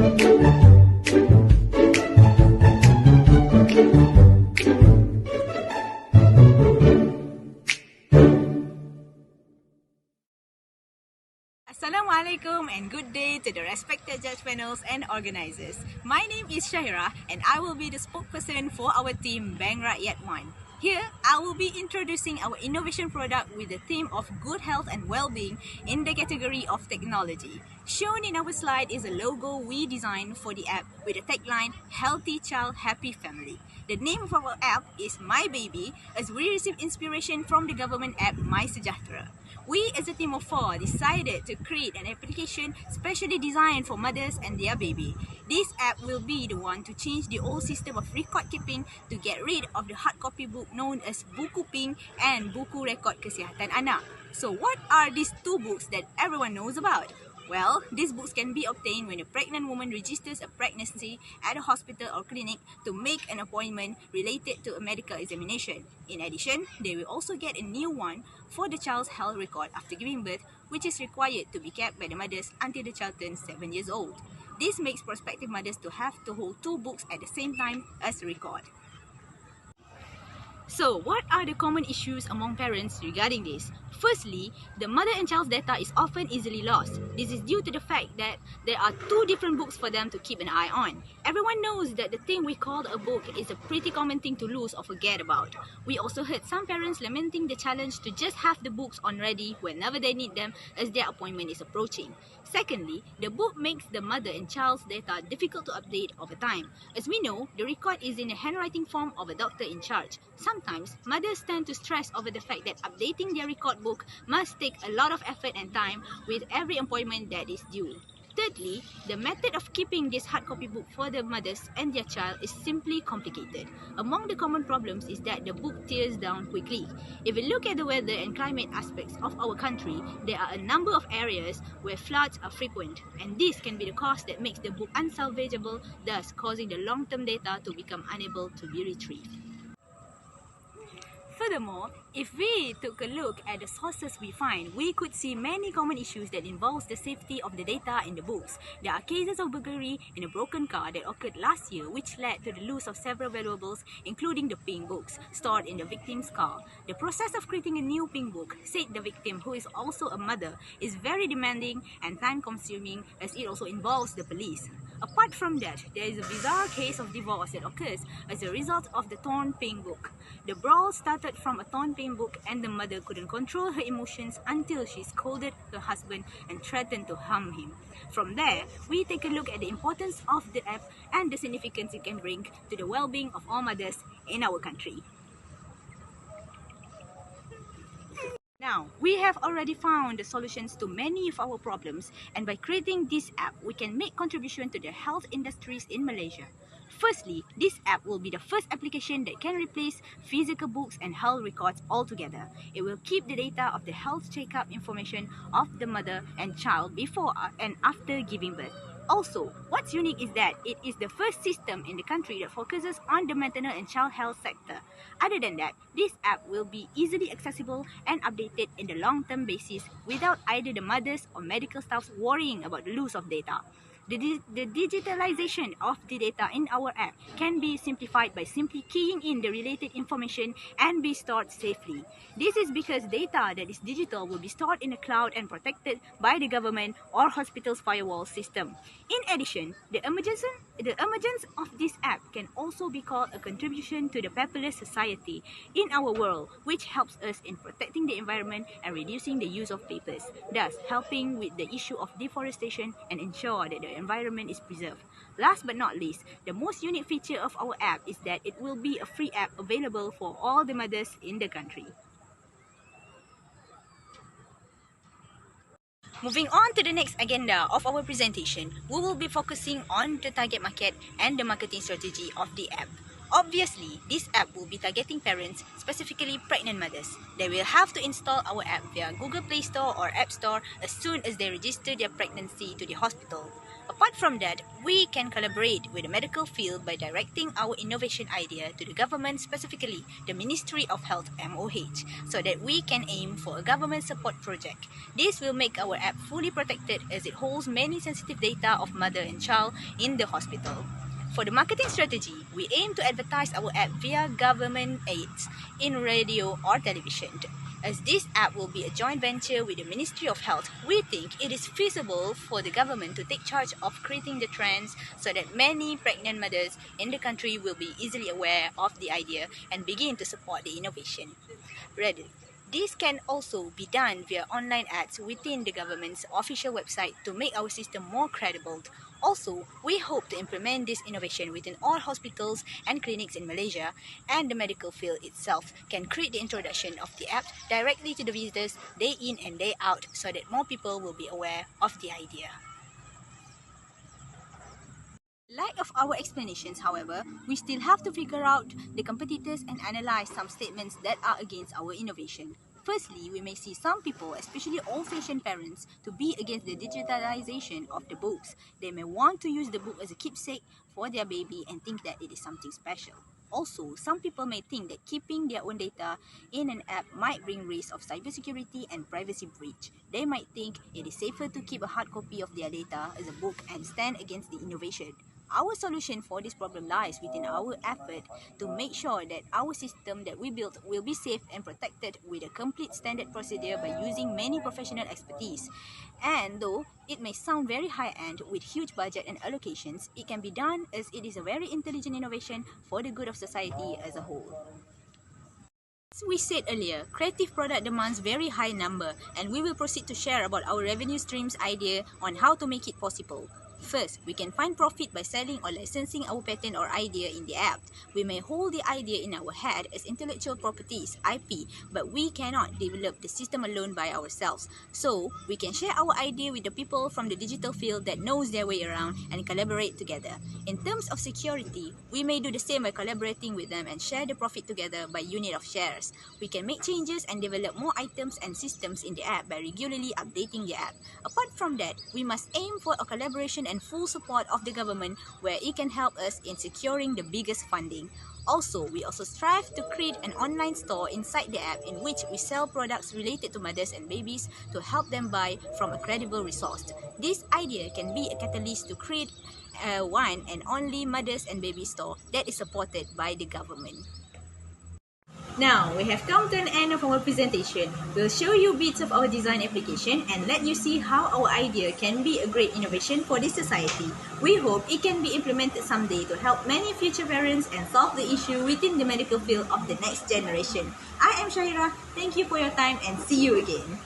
Assalamualaikum and good day to the respected judge panels and organisers. My name is Shahira and I will be the spokesperson for our team Bank Rakyat 1. Here, I will be introducing our innovation product with the theme of good health and well-being in the category of technology. Shown in our slide is a logo we designed for the app with the tagline, Healthy Child, Happy Family. The name of our app is MyBABY as we receive inspiration from the government app MySZAPRENEUR. We as a team of 4 decided to create an application specially designed for mothers and their baby. This app will be the one to change the old system of record keeping to get rid of the hard copy book known as Buku Pink and Buku Rekod Kesihatan Anak. So what are these two books that everyone knows about? Well, these books can be obtained when a pregnant woman registers a pregnancy at a hospital or clinic to make an appointment related to a medical examination. In addition, they will also get a new one for the child's health record after giving birth, which is required to be kept by the mothers until the child turns 7 years old. This makes prospective mothers to have to hold 2 books at the same time as a record. So, what are the common issues among parents regarding this? Firstly, the mother and child's data is often easily lost. This is due to the fact that there are 2 different books for them to keep an eye on. Everyone knows that the thing we call a book is a pretty common thing to lose or forget about. We also heard some parents lamenting the challenge to just have the books on ready whenever they need them as their appointment is approaching. Secondly, the book makes the mother and child's data difficult to update over time. As we know, the record is in a handwriting form of a doctor in charge. Sometimes, mothers tend to stress over the fact that updating their record book must take a lot of effort and time with every appointment that is due. Thirdly, the method of keeping this hard copy book for the mothers and their child is simply complicated. Among the common problems is that the book tears down quickly. If we look at the weather and climate aspects of our country, there are a number of areas where floods are frequent, and this can be the cause that makes the book unsalvageable, thus causing the long-term data to become unable to be retrieved. Furthermore, if we took a look at the sources we find, we could see many common issues that involves the safety of the data in the books. There are cases of burglary in a broken car that occurred last year, which led to the loss of several valuables, including the pink books stored in the victim's car. The process of creating a new pink book, said the victim, who is also a mother, is very demanding and time-consuming as it also involves the police. Apart from that, there is a bizarre case of divorce that occurs as a result of the torn pink book. The brawl started from a torn pink book and the mother couldn't control her emotions until she scolded her husband and threatened to harm him. From there, we take a look at the importance of the app and the significance it can bring to the well-being of all mothers in our country. Now, we have already found the solutions to many of our problems, and by creating this app, we can make contribution to the health industries in Malaysia. Firstly, this app will be the first application that can replace physical books and health records altogether. It will keep the data of the health checkup information of the mother and child before and after giving birth. Also, what's unique is that it is the first system in the country that focuses on the maternal and child health sector. Other than that, this app will be easily accessible and updated in the long-term basis without either the mothers or medical staffs worrying about the loss of data. The digitalization of the data in our app can be simplified by simply keying in the related information and be stored safely. This is because data that is digital will be stored in the cloud and protected by the government or hospital's firewall system. In addition, the emergence of this app can also be called a contribution to the paperless society in our world, which helps us in protecting the environment and reducing the use of papers, thus helping with the issue of deforestation and ensure that the environment is preserved. Last but not least, the most unique feature of our app is that it will be a free app available for all the mothers in the country. Moving on to the next agenda of our presentation, we will be focusing on the target market and the marketing strategy of the app. Obviously, this app will be targeting parents, specifically pregnant mothers. They will have to install our app via Google Play Store or App Store as soon as they register their pregnancy to the hospital. Apart from that, we can collaborate with the medical field by directing our innovation idea to the government, specifically the Ministry of Health (MOH), so that we can aim for a government support project. This will make our app fully protected as it holds many sensitive data of mother and child in the hospital. For the marketing strategy, we aim to advertise our app via government aids in radio or television. As this app will be a joint venture with the Ministry of Health, we think it is feasible for the government to take charge of creating the trends so that many pregnant mothers in the country will be easily aware of the idea and begin to support the innovation. Rather, this can also be done via online ads within the government's official website to make our system more credible. Also, we hope to implement this innovation within all hospitals and clinics in Malaysia, and the medical field itself can create the introduction of the app directly to the visitors day in and day out so that more people will be aware of the idea. In light of our explanations, however, we still have to figure out the competitors and analyze some statements that are against our innovation. Firstly, we may see some people, especially old-fashioned parents, to be against the digitalization of the books. They may want to use the book as a keepsake for their baby and think that it is something special. Also, some people may think that keeping their own data in an app might bring risks of cybersecurity and privacy breach. They might think it is safer to keep a hard copy of their data as a book and stand against the innovation. Our solution for this problem lies within our effort to make sure that our system that we built will be safe and protected with a complete standard procedure by using many professional expertise. And though it may sound very high-end with huge budget and allocations, it can be done as it is a very intelligent innovation for the good of society as a whole. As we said earlier, creative product demands very high number, and we will proceed to share about our revenue streams idea on how to make it possible. First, we can find profit by selling or licensing our patent or idea in the app. We may hold the idea in our head as intellectual properties, IP, but we cannot develop the system alone by ourselves. So, we can share our idea with the people from the digital field that knows their way around and collaborate together. In terms of security, we may do the same by collaborating with them and share the profit together by unit of shares. We can make changes and develop more items and systems in the app by regularly updating the app. Apart from that, we must aim for a collaboration and full support of the government where it can help us in securing the biggest funding. Also, we also strive to create an online store inside the app in which we sell products related to mothers and babies to help them buy from a credible resource. This idea can be a catalyst to create a one and only mothers and baby store that is supported by the government. Now, we have come to an end of our presentation. We'll show you bits of our design application and let you see how our idea can be a great innovation for this society. We hope it can be implemented someday to help many future parents and solve the issue within the medical field of the next generation. I am Shahira. Thank you for your time and see you again.